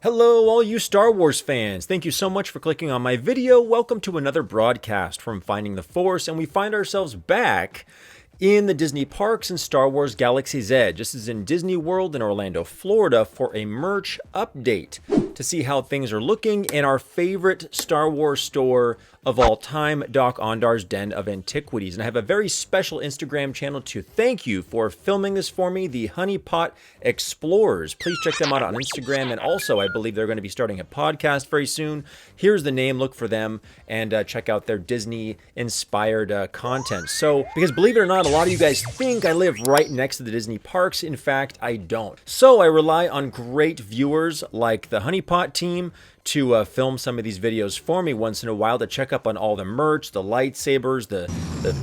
Hello, all you Star Wars fans. Thank you so much for clicking on my video. Welcome to another broadcast from Finding the Force, and we find ourselves back in the Disney parks in Star Wars Galaxy's Edge. This is in Disney World in Orlando, Florida for a merch update to see how things are looking in our favorite Star Wars store of all time, Dok Ondar's Den of Antiquities. And I have a very special Instagram channel to thank you for filming this for me, the Honeypot Explorers. Please check them out on Instagram. And also, I believe they're going to be starting a podcast very soon. Here's the name, look for them, and check out their Disney-inspired content. So, because believe it or not, a lot of you guys think I live right next to the Disney parks. In fact, I don't. So I rely on great viewers like the Honeypot team to film some of these videos for me once in a while, to check up on all the merch, the lightsabers, the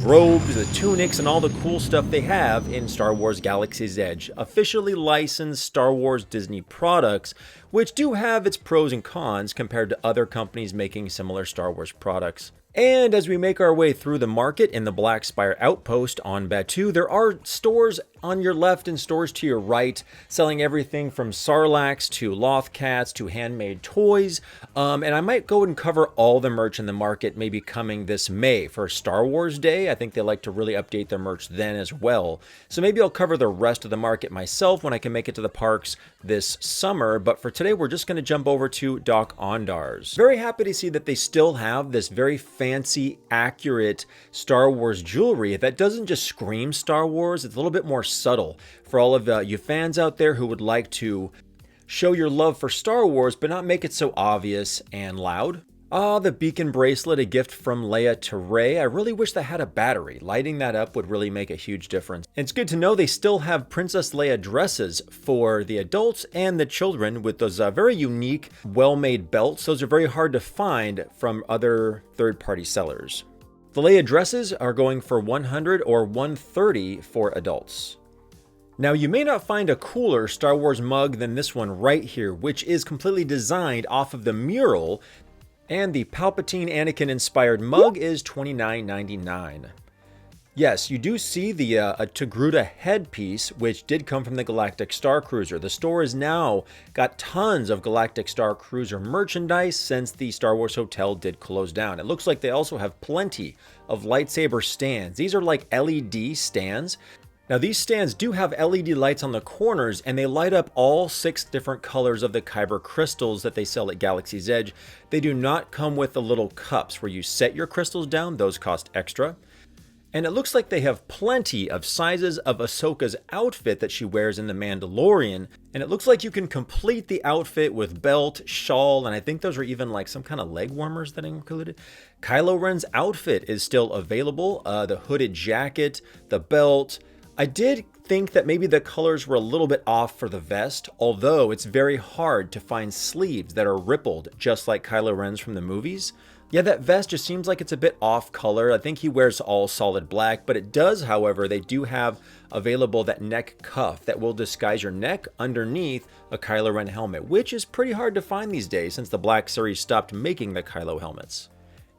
robes, the tunics, and all the cool stuff they have in Star Wars Galaxy's Edge. Officially licensed Star Wars Disney products, which do have its pros and cons compared to other companies making similar Star Wars products. And as we make our way through the market in the Black Spire Outpost on Battuu, there are stores on your left and stores to your right selling everything from Sarlaccs to Lothcats to handmade toys. And I might go and cover all the merch in the market maybe coming this May for Star Wars Day. I think they like to really update their merch then as well. So maybe I'll cover the rest of the market myself when I can make it to the parks this summer. But for today, we're just going to jump over to Dok Ondar's. Very happy to see that they still have this very fancy, accurate Star Wars jewelry that doesn't just scream Star Wars. It's a little bit more subtle for all of you fans out there who would like to show your love for Star Wars but not make it so obvious and loud. The beacon bracelet, a gift from Leia to Rey. I really wish that had a battery. Lighting that up would really make a huge difference. And it's good to know they still have Princess Leia dresses for the adults and the children with those very unique, well-made belts. Those are very hard to find from other third-party sellers. The Leia dresses are going for $100 or $130 for adults. Now, you may not find a cooler Star Wars mug than this one right here, which is completely designed off of the mural, and the Palpatine Anakin-inspired mug is $29.99. Yes, you do see the Togruta headpiece, which did come from the Galactic Star Cruiser. The store has now got tons of Galactic Star Cruiser merchandise since the Star Wars Hotel did close down. It looks like they also have plenty of lightsaber stands. These are like LED stands. Now, these stands do have LED lights on the corners, and they light up all 6 different colors of the Kyber crystals that they sell at Galaxy's Edge. They do not come with the little cups where you set your crystals down. Those cost extra. And it looks like they have plenty of sizes of Ahsoka's outfit that she wears in The Mandalorian. And it looks like you can complete the outfit with belt, shawl, and I think those are even like some kind of leg warmers that are included. Kylo Ren's outfit is still available. The hooded jacket, the belt. I did think that maybe the colors were a little bit off for the vest, although it's very hard to find sleeves that are rippled just like Kylo Ren's from the movies. Yeah, that vest just seems like it's a bit off color. I think he wears all solid black, but it does, however, they do have available that neck cuff that will disguise your neck underneath a Kylo Ren helmet, which is pretty hard to find these days since the Black Series stopped making the Kylo helmets.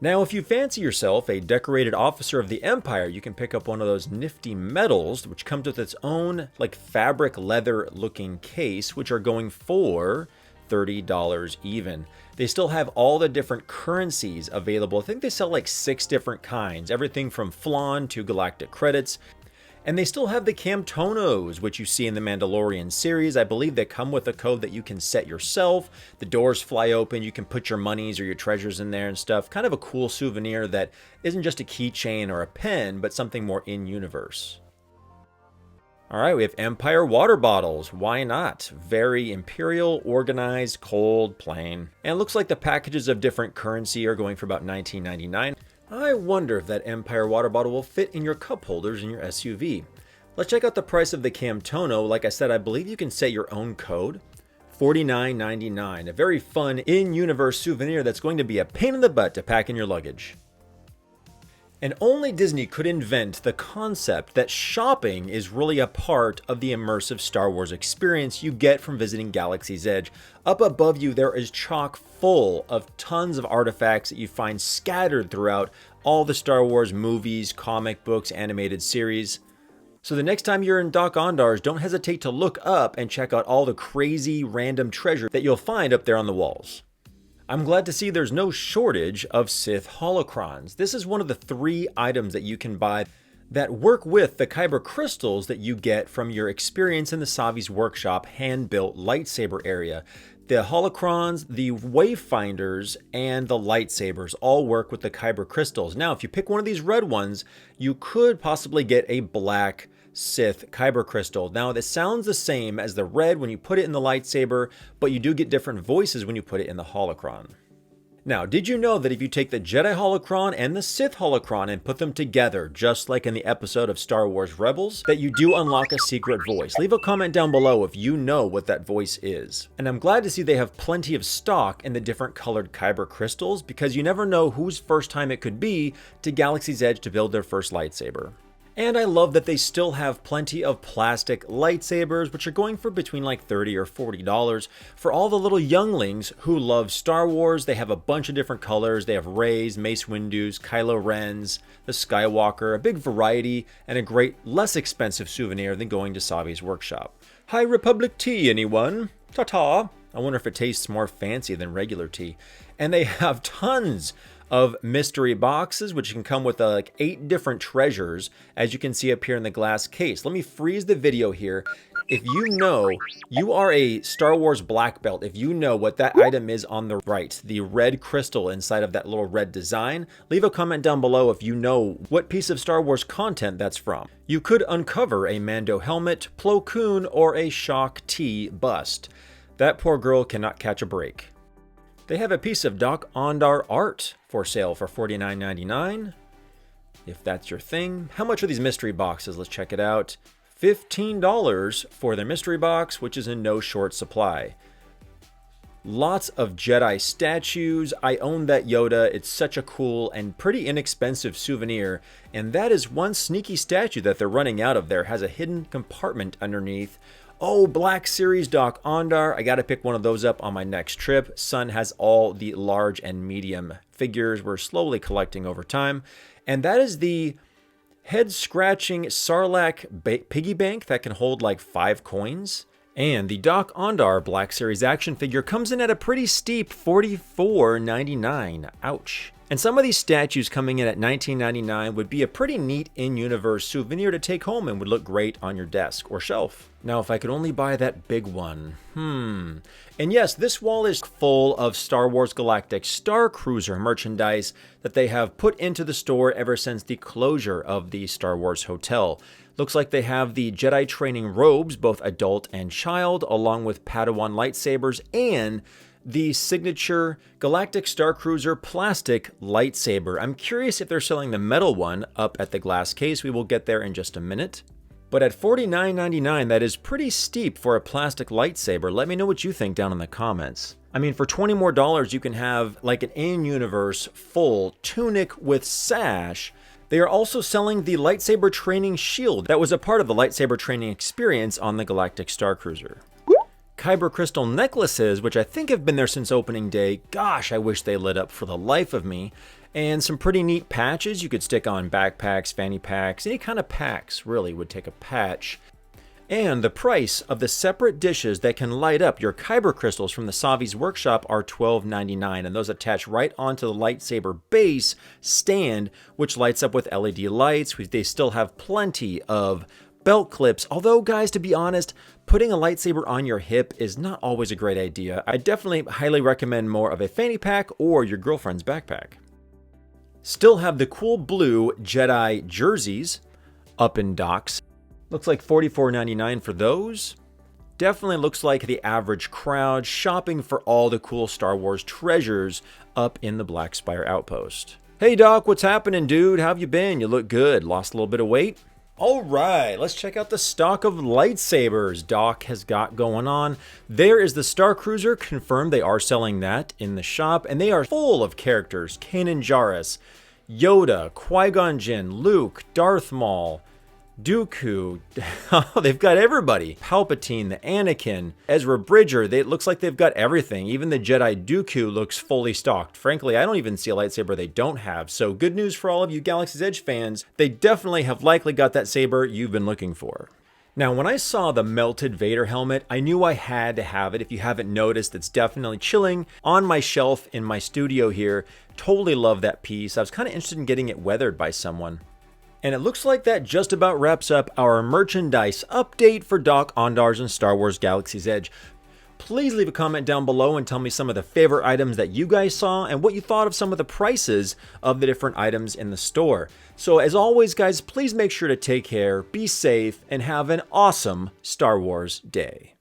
Now, if you fancy yourself a decorated officer of the Empire, you can pick up one of those nifty medals, which comes with its own like fabric leather looking case, which are going for $30 even. They still have all the different currencies available. I think they sell like 6 different kinds, everything from flan to galactic credits. And they still have the Camtonos, which you see in the Mandalorian series. I believe they come with a code that you can set yourself. The doors fly open. You can put your monies or your treasures in there and stuff. Kind of a cool souvenir that isn't just a keychain or a pen, but something more in-universe. All right, we have Empire water bottles. Why not? Very imperial, organized, cold, plain. And it looks like the packages of different currency are going for about $19.99. I wonder if that Empire water bottle will fit in your cup holders in your SUV. Let's check out the price of the Camtono. Like I said, I believe you can set your own code. $49.99. A very fun in-universe souvenir that's going to be a pain in the butt to pack in your luggage. And only Disney could invent the concept that shopping is really a part of the immersive Star Wars experience you get from visiting Galaxy's Edge. Up above you, there is chock full of tons of artifacts that you find scattered throughout all the Star Wars movies, comic books, animated series. So the next time you're in Dok Ondar's, don't hesitate to look up and check out all the crazy random treasure that you'll find up there on the walls. I'm glad to see there's no shortage of Sith holocrons. This is one of the 3 items that you can buy that work with the Kyber crystals that you get from your experience in the Savi's workshop hand-built lightsaber area. The holocrons, the wayfinders, and the lightsabers all work with the Kyber crystals. Now, if you pick one of these red ones, you could possibly get a black Sith Kyber crystal. Now, this sounds the same as the red when you put it in the lightsaber, but you do get different voices when you put it in the holocron. Now, did you know that if you take the Jedi holocron and the Sith holocron and put them together, just like in the episode of Star Wars Rebels, that you do unlock a secret voice? Leave a comment down below if you know what that voice is. And I'm glad to see they have plenty of stock in the different colored Kyber crystals, because you never know whose first time it could be to Galaxy's Edge to build their first lightsaber. And I love that they still have plenty of plastic lightsabers, which are going for between like $30 or $40 for all the little younglings who love Star Wars. They have a bunch of different colors. They have Rey's, Mace Windu's, Kylo Ren's, the Skywalker, a big variety, and a great, less expensive souvenir than going to Savi's workshop. High Republic tea, anyone? Ta-ta! I wonder if it tastes more fancy than regular tea. And they have tons of mystery boxes, which can come with like 8 different treasures, as you can see up here in the glass case. Let me freeze the video here. If you know, you are a Star Wars black belt, if you know what that item is on the right, the red crystal inside of that little red design, leave a comment down below if you know what piece of Star Wars content that's from. You could uncover a Mando helmet, Plo Koon, or a Shock T bust. That poor girl cannot catch a break. They have a piece of Dok Ondar art for sale for $49.99, if that's your thing. How much are these mystery boxes? Let's check it out. $15 for their mystery box, which is in no short supply. Lots of Jedi statues. I own that Yoda. It's such a cool and pretty inexpensive souvenir. And that is one sneaky statue that they're running out of there. Has a hidden compartment underneath. Oh, Black Series Dok Ondar. I got to pick one of those up on my next trip. Son has all the large and medium figures we're slowly collecting over time. And that is the head-scratching Sarlacc piggy bank that can hold like 5 coins. And the Dok Ondar Black Series action figure comes in at a pretty steep $44.99. Ouch. And some of these statues coming in at $19.99 would be a pretty neat in-universe souvenir to take home and would look great on your desk or shelf. Now, if I could only buy that big one. And yes, this wall is full of Star Wars Galactic Star Cruiser merchandise that they have put into the store ever since the closure of the Star Wars Hotel. Looks like they have the Jedi training robes, both adult and child, along with Padawan lightsabers and the signature Galactic Star Cruiser plastic lightsaber. I'm curious if they're selling the metal one up at the glass case. We will get there in just a minute. But at $49.99, that is pretty steep for a plastic lightsaber. Let me know what you think down in the comments. I mean, for $20 more, you can have like an in-universe full tunic with sash. They are also selling the lightsaber training shield that was a part of the lightsaber training experience on the Galactic Star Cruiser. Kyber crystal necklaces, which I think have been there since opening day. Gosh, I wish they lit up for the life of me. And some pretty neat patches you could stick on backpacks, fanny packs, any kind of packs really would take a patch. And the price of the separate dishes that can light up your Kyber crystals from the Savi's workshop are $12.99, and those attach right onto the lightsaber base stand, which lights up with LED lights. They still have plenty of belt clips, although guys, to be honest, putting a lightsaber on your hip is not always a great idea. I definitely highly recommend more of a fanny pack or your girlfriend's backpack. Still have the cool blue Jedi jerseys up in docks. Looks like $44.99 for those. Definitely looks like the average crowd shopping for all the cool Star Wars treasures up in the Black Spire Outpost. Hey Doc, what's happening, dude? How have you been? You look good. Lost a little bit of weight? All right, let's check out the stock of lightsabers Doc has got going on. There is the Star Cruiser, confirmed they are selling that in the shop, and they are full of characters. Kanan, Jarrus, Yoda, Qui-Gon Jinn, Luke, Darth Maul, Dooku. Oh, they've got everybody. Palpatine, the Anakin, Ezra Bridger. It looks like they've got everything. Even the Jedi Dooku looks fully stocked. Frankly, I don't even see a lightsaber they don't have. So good news for all of you Galaxy's Edge fans. They definitely have likely got that saber you've been looking for. Now, when I saw the melted Vader helmet, I knew I had to have it. If you haven't noticed, it's definitely chilling on my shelf in my studio here. Totally love that piece. I was kind of interested in getting it weathered by someone. And it looks like that just about wraps up our merchandise update for Dok Ondar's and Star Wars Galaxy's Edge. Please leave a comment down below and tell me some of the favorite items that you guys saw and what you thought of some of the prices of the different items in the store. So as always, guys, please make sure to take care, be safe, and have an awesome Star Wars day.